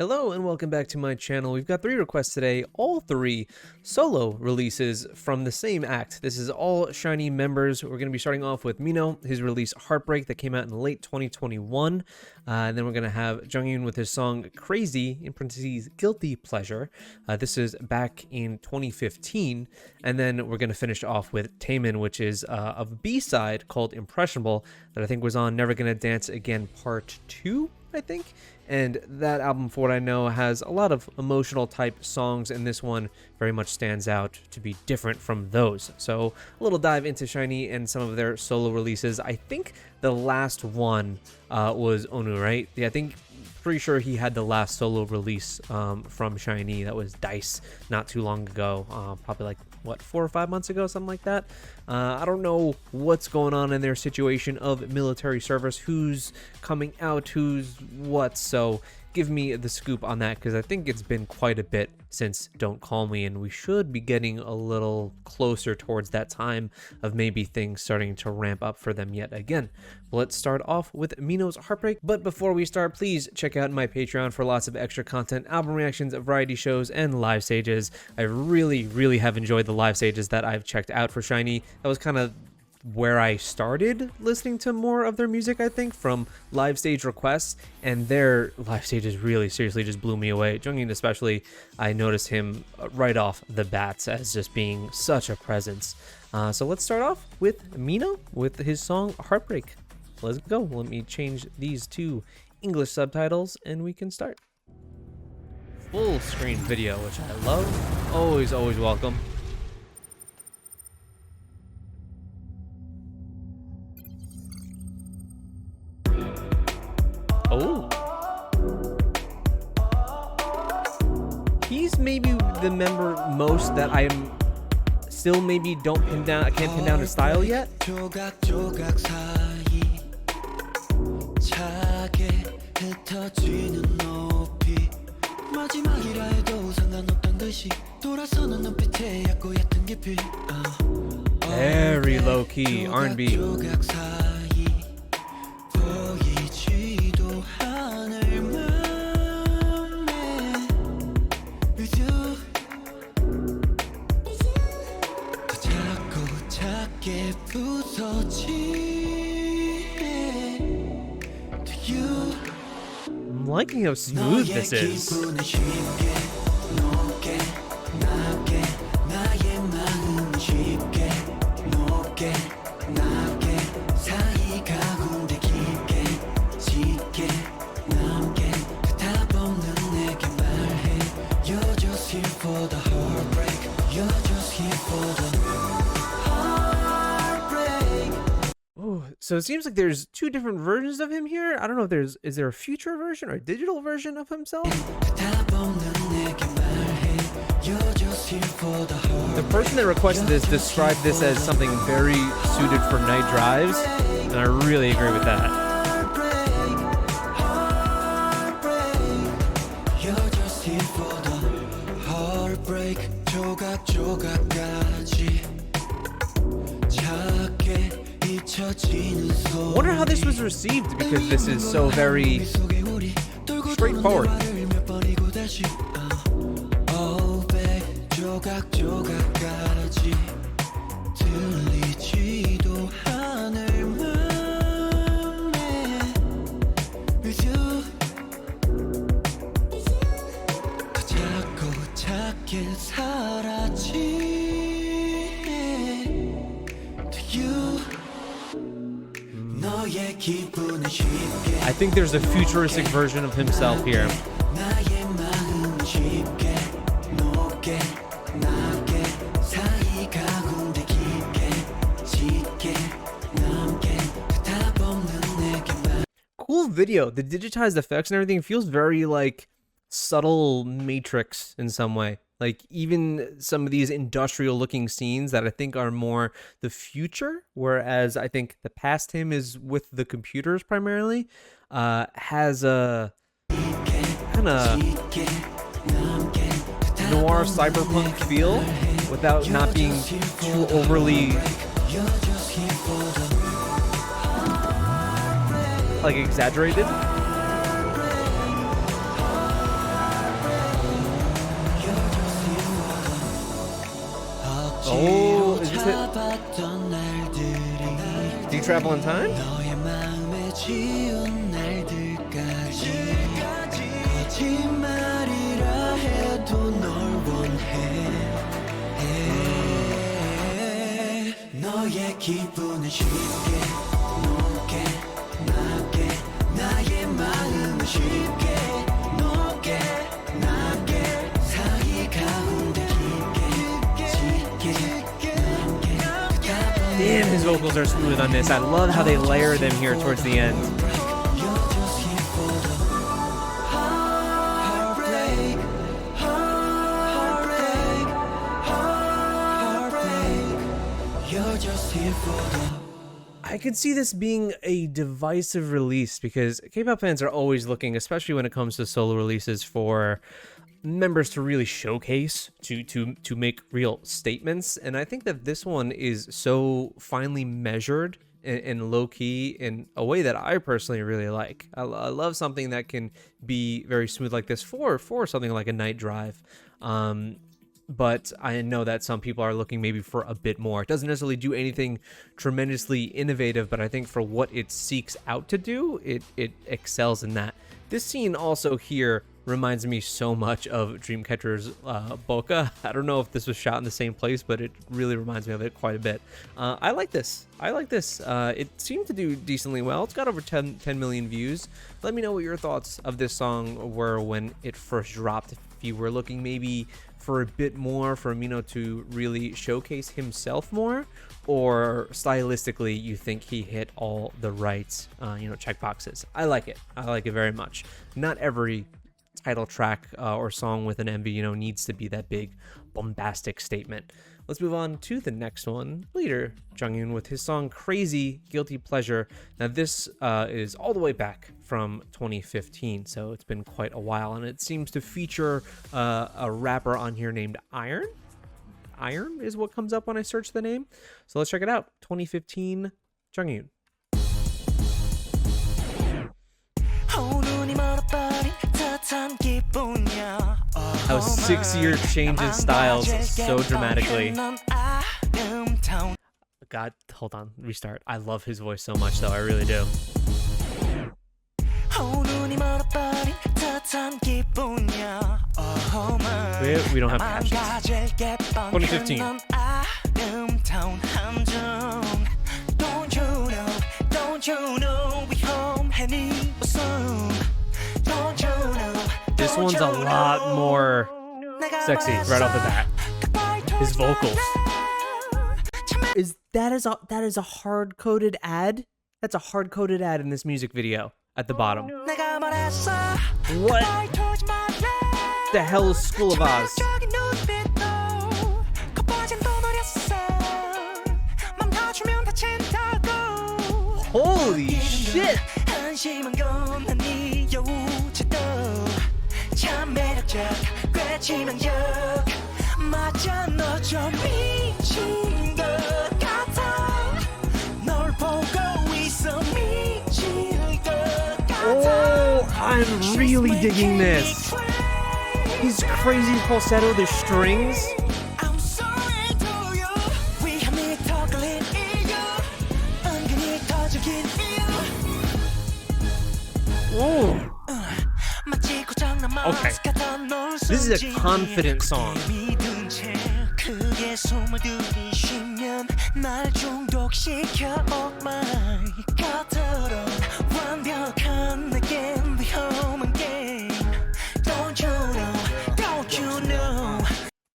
Hello and welcome back to my channel. We've got 3 requests today, all 3 solo releases from the same act. This is all SHINee members. We're going to be starting off with MINHO, his release Heartbreak that came out in late 2021. And then we're going to have JONGHYUN with his song Crazy, in parentheses, Guilty Pleasure. This is back in 2015. And then we're going to finish off with TAEMIN, which is a B-side called Impressionable that I think was on Never Gonna Dance Again Part 2, I think. And that album, for what I know, has a lot of emotional type songs, and this one very much stands out to be different from those. So a little dive into SHINee and some of their solo releases. I think the last one was Onu, right? Yeah, I think pretty sure he had the last solo release from SHINee. That was Dice not too long ago, probably like what, 4 or 5 months ago, something like that. I don't know what's going on in their situation of military service, who's coming out, who's what, so give me the scoop on that, because I think it's been quite a bit since Don't Call Me, and we should be getting a little closer towards that time of maybe things starting to ramp up for them yet again. Let's start off with MINHO's Heartbreak, but before we start, please check out my Patreon for lots of extra content, album reactions, variety shows, and live stages. I really have enjoyed the live stages that I've checked out for SHINee. That was kind of where I started listening to more of their music, I think, from live stage requests, and their live stages really seriously just blew me away. JONGHYUN especially, I noticed him right off the bats as just being such a presence. So let's start off with MINHO with his song Heartbreak. Let's go. Let me change these to English subtitles and we can start. Full screen video, which I love. Always welcome. Oh, he's maybe the member most that I am still maybe can't pin down his style yet. Very low key R&B. I'm liking how smooth this is. So it seems like there's 2 different versions of him here. I don't know if is there a future version or a digital version of himself? The person that requested this described this as something very suited for night drives, and I really agree with that. Wonder how this was received, because this is so very straightforward. I think there's a futuristic version of himself here. Cool video. The digitized effects and everything feels very like subtle Matrix in some way. Like even some of these industrial looking scenes that I think are more the future, whereas I think the past him is with the computers primarily, has a kind of noir cyberpunk feel without not being too overly like exaggerated. Oh, is this it? Do you travel in time? Damn, his vocals are smooth on this. I love how they layer them here towards the end. I could see this being a divisive release because K-pop fans are always looking, especially when it comes to solo releases, for members to really showcase, to make real statements. And I think that this one is so finely measured and low-key in a way that I personally really like. I love something that can be very smooth like this for something like a night drive. But I know that some people are looking maybe for a bit more. It doesn't necessarily do anything tremendously innovative, but I think for what it seeks out to do, it excels in that. This scene also here reminds me so much of Dreamcatcher's Boca. I don't know if this was shot in the same place, but it really reminds me of it quite a bit. I like this. It seemed to do decently well. It's got over 10 million views. Let me know what your thoughts of this song were when it first dropped. If you were looking maybe for a bit more for MINHO to really showcase himself more, or stylistically you think he hit all the right check boxes. I like it very much. Not every title track or song with an MV needs to be that big bombastic statement. Let's move on to the next one. Leader JONGHYUN with his song Crazy Guilty Pleasure. Now this is all the way back from 2015, so it's been quite a while, and it seems to feature a rapper on here named Iron. Iron is what comes up when I search the name. So let's check it out. 2015 JONGHYUN. That was 6-year change in styles so dramatically. God, hold on, restart. I love his voice so much though, I really do. We don't have captions. 2015. This one's a lot more sexy right off the bat. His vocals. That is a hard-coded ad? That's a hard-coded ad in this music video at the bottom. What the hell is School of Oz? Holy shit! Oh, I'm really digging this. His crazy falsetto, the strings. Oh. Okay. This is a confident song.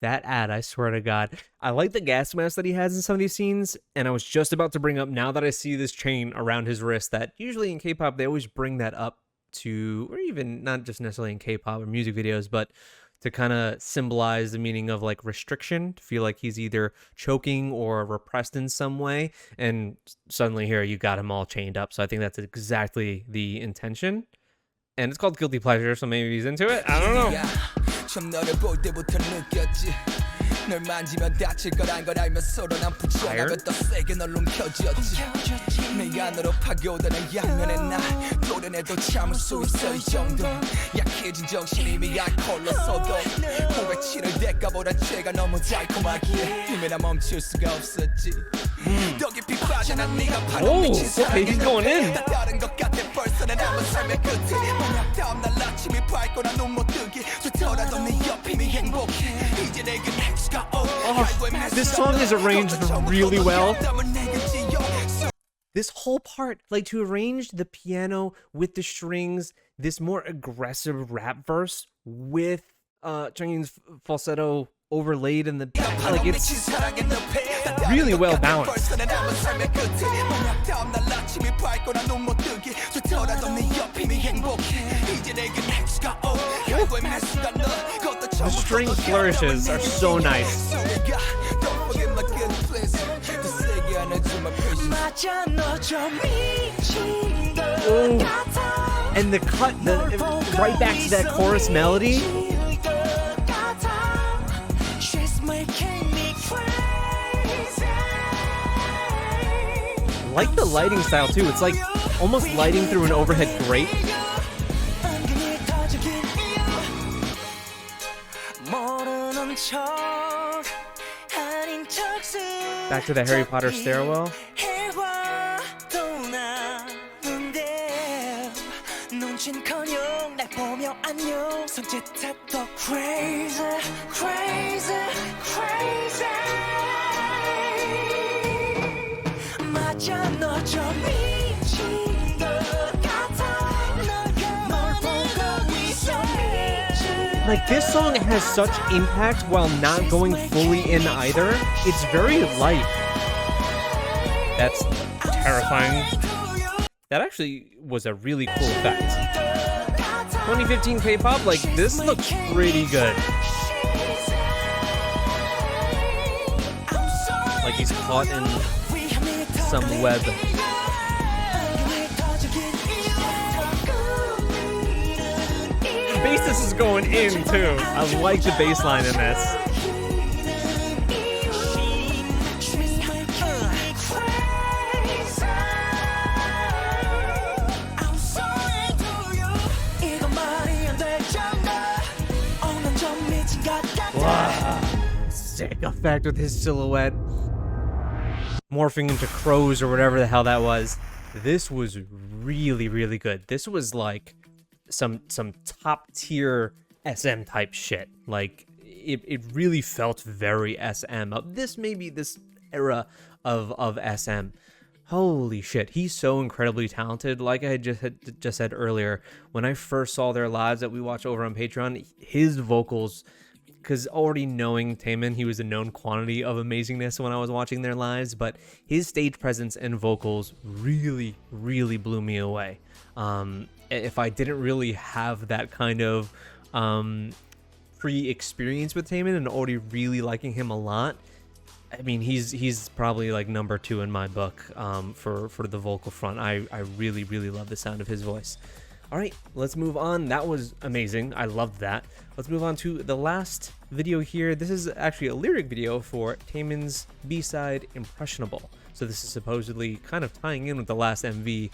That ad, I swear to God. I like the gas mask that he has in some of these scenes, and I was just about to bring up, now that I see this chain around his wrist, that usually in K-pop, they always bring that up to, or even not just necessarily in K-pop or music videos, but to kind of symbolize the meaning of like restriction, to feel like he's either choking or repressed in some way. And suddenly here you got him all chained up. So I think that's exactly the intention. And it's called Guilty Pleasure, so maybe he's into it. I don't know. 널 만지면 다칠 거란 걸 알면 서로 난 붙여나면 더 세게 널 움켜쥐었지 내 안으로 파고드는 양면의 날 도련해도 참을 수 있어 이 정도 약해진 정신이 이미 알코올로 서도 고백치를 대가보단 죄가 너무 달콤하기에 힘이 나 멈출 수가 없었지 더 깊이 빠져난 네가 파는 미친 사랑에 다 다른 것 같아 벌써 내 남은 삶의 끝에 만약 다음날 아침이 밝고 난 눈 못 뜨기 좋더라도 네 옆임이 행복해 이제 내게 넥스가 This song is arranged really well. This whole part, like to arrange the piano with the strings, this more aggressive rap verse with JONGHYUN's falsetto overlaid in the back, like it's really well balanced. The string flourishes are so nice. Ooh. And the cut, right back to that chorus melody. I like the lighting style too. It's like almost lighting through an overhead grate. Back to the Harry Potter stairwell. Like, this song has such impact while not going fully in either. It's very light. That's terrifying. That actually was a really cool effect. 2015 K-pop, like, this looks pretty good. Like he's caught in some web. The bassist is going in too. I like the bass line in this. Wow. Sick effect with his silhouette. Morphing into crows or whatever the hell that was. This was really, really good. This was like some top tier SM type shit. Like it really felt very SM. This may be this era of SM. Holy shit, he's so incredibly talented. Like I just said earlier, when I first saw their lives that we watch over on Patreon, his vocals, because already knowing TAEMIN, he was a known quantity of amazingness when I was watching their lives, but his stage presence and vocals really, really blew me away. If I didn't really have that kind of pre-experience with TAEMIN and already really liking him a lot, I mean, he's probably like number 2 in my book for the vocal front. I really, really love the sound of his voice. All right, let's move on. That was amazing. I loved that. Let's move on to the last video here. This is actually a lyric video for TAEMIN's B-side Impressionable. So this is supposedly kind of tying in with the last MV,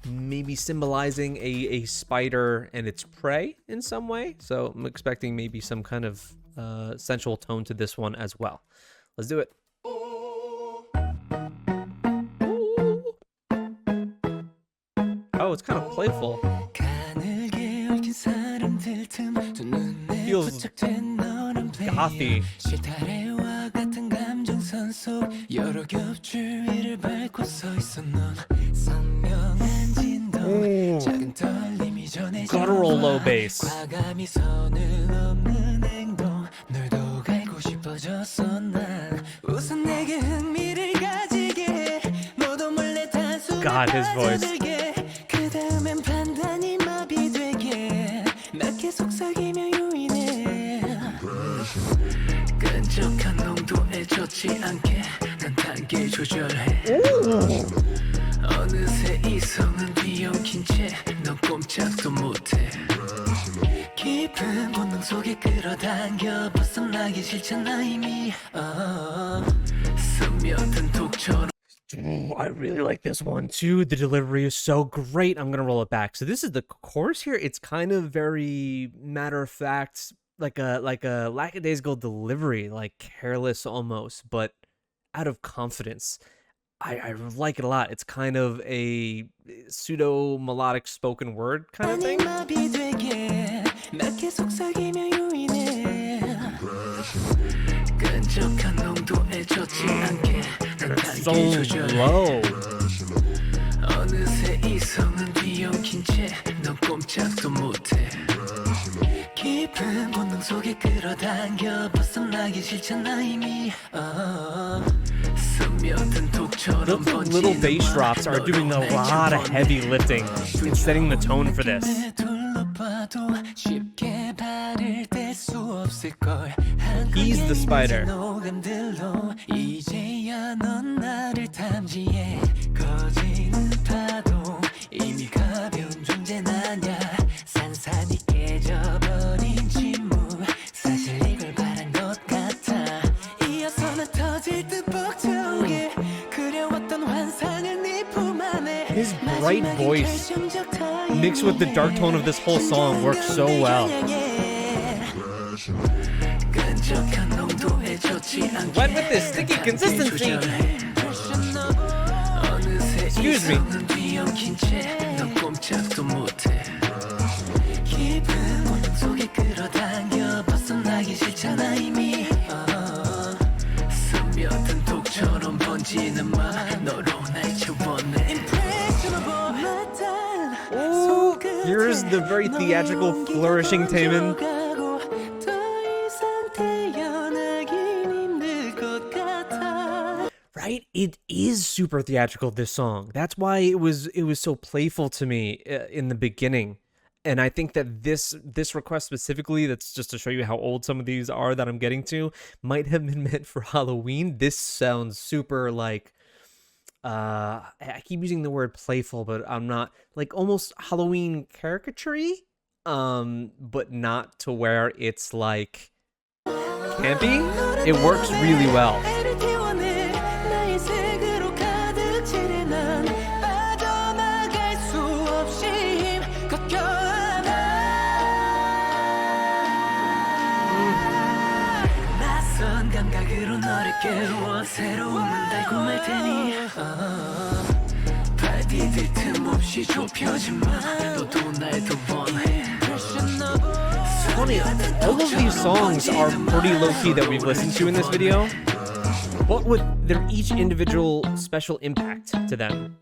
maybe symbolizing a spider and its prey in some way. So I'm expecting maybe some kind of sensual tone to this one as well. Let's do it. Oh, it's kind of playful. Feels gothy. Ooh. Guttural low bass. God, his voice. 어느새 이성은 뒤엉킨 채넌 꼼짝도 못해 깊은 본능 속에 끌어당겨 벗어나기 싫잖아 이미 스며든 독처럼. Ooh, I really like this one too. The delivery is so great. I'm gonna roll it back. So this is the chorus here. It's kind of very matter of fact, like a lackadaisical delivery, like careless almost, but out of confidence. I like it a lot. It's kind of a pseudo melodic spoken word kind of thing. It's so low. 어느새 이성은 뒤엉킨 채넌 꼼짝도 못해 깊은 본능 속에 끌어당겨 벗어나기 싫잖아 이미 스며든 독처럼 The little bass drops are doing a lot of heavy lifting and setting the tone for this. He's the spider. 이제야 넌 나를 탐지해 거지는 파도 이미 가벼운 존재 나냐 산산이 깨져버린 침묵 사실 이걸 바란 것 같아 이어서는 터질 듯 벅차오게 그려왔던 환상을 네 품 안에 His bright voice mixed with the dark tone of this whole song works so well. What with this sticky consistency? Excuse me. Ooh, here's the very theatrical, flourishing Taemin. Right? It is super theatrical, this song. That's why it was so playful to me in the beginning. And I think that this request specifically, that's just to show you how old some of these are that I'm getting to, might have been meant for Halloween. This sounds super like I keep using the word playful, but I'm not, like almost Halloween caricature-y, but not to where it's like campy. It works really well. Funny, all of these songs are pretty low-key that we've listened to in this video. What would their each individual special impact to them?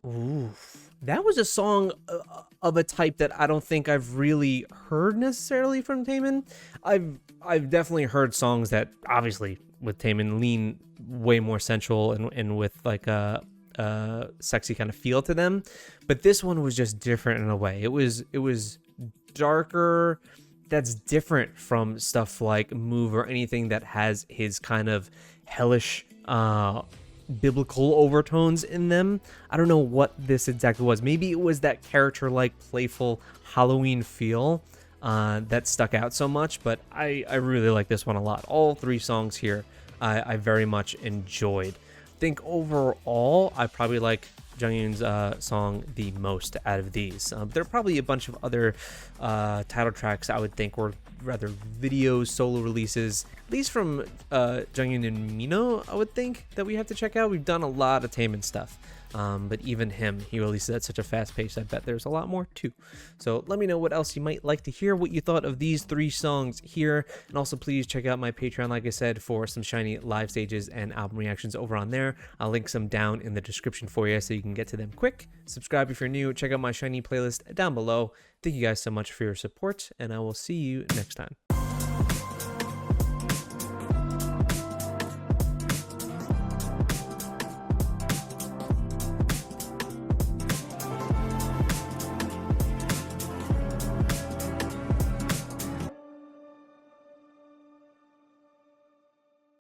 Ooh, that was a song of a type that I don't think I've really heard necessarily from Taemin. I've definitely heard songs that obviously with Taemin lean way more sensual and with like a sexy kind of feel to them, but this one was just different in a way. It was darker. That's different from stuff like Move or anything that has his kind of hellish biblical overtones in them. I don't know what this exactly was. Maybe it was that character-like playful Halloween feel that stuck out so much, but I really like this one a lot. All three songs here I very much enjoyed. I think overall I probably like JONGHYUN's song the most out of these. There are probably a bunch of other title tracks I would think were rather videos, solo releases, at least from JONGHYUN and MINHO, I would think, that we have to check out. We've done a lot of Taemin stuff, but even him, he releases at such a fast pace, I bet there's a lot more too. So let me know what else you might like to hear, what you thought of these three songs here, and also please check out my Patreon, like I said, for some SHINee live stages and album reactions over on there. I'll link some down in the description for you so you can get to them quick. Subscribe if you're new, check out my SHINee playlist down below. Thank you guys so much for your support, and I will see you next time.